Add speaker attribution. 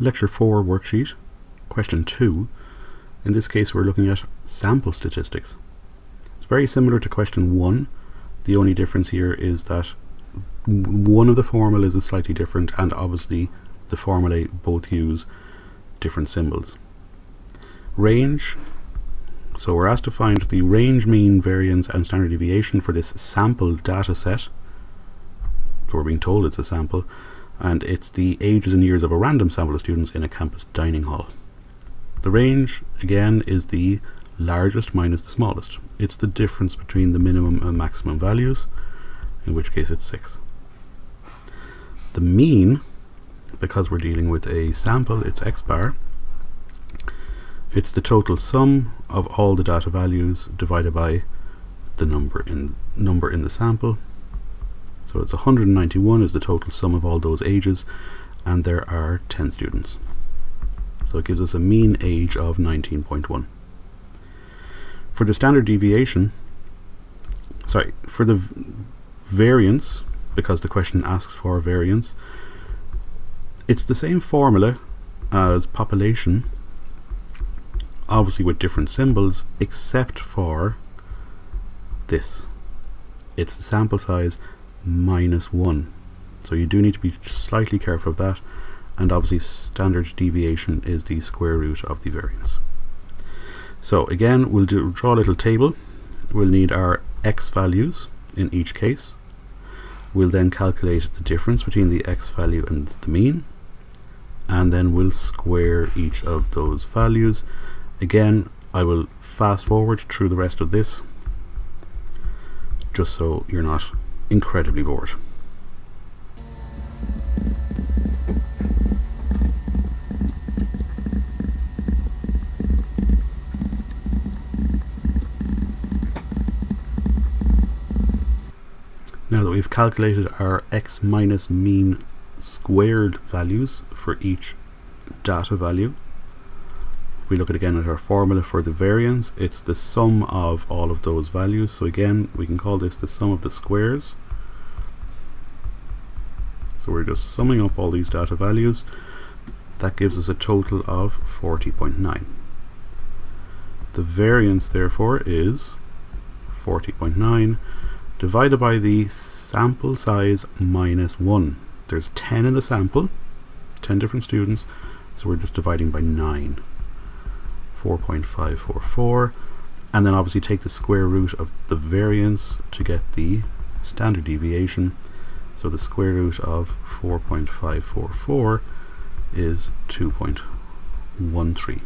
Speaker 1: Lecture 4 worksheet, question 2. In this case we're looking at sample statistics. It's very similar to question 1. The only difference here is that one of the formulas is slightly different, and obviously the formulae both use different symbols. Range. So we're asked to find the range, mean, variance and standard deviation for this sample data set. So we're being told it's a sample, and it's the ages and years of a random sample of students in a campus dining hall. The range, again, is the largest minus the smallest. It's the difference between the minimum and maximum values, in which case it's 6. The mean, because we're dealing with a sample, it's x bar. It's the total sum of all the data values divided by the number in the sample. So it's 191 is the total sum of all those ages, and there are 10 students. So it gives us a mean age of 19.1. For the standard deviation, for the variance, because the question asks for variance, it's the same formula as population, obviously with different symbols, except for this. It's the sample size minus 1. So you do need to be slightly careful of that, and obviously standard deviation is the square root of the variance. So again, we'll draw a little table. We'll need our x values in each case. We'll then calculate the difference between the x value and the mean, and then we'll square each of those values. Again, I will fast forward through the rest of this just so you're not incredibly bored. Now that we've calculated our x minus mean squared values for each data value, if we look again at our formula for the variance, it's the sum of all of those values. So again, we can call this the sum of the squares. So we're just summing up all these data values. That gives us a total of 40.9. The variance therefore is 40.9 divided by the sample size minus 1. There's 10 in the sample, 10 different students, so we're just dividing by 9. 4.544, and then obviously take the square root of the variance to get the standard deviation. So the square root of 4.544 is 2.13.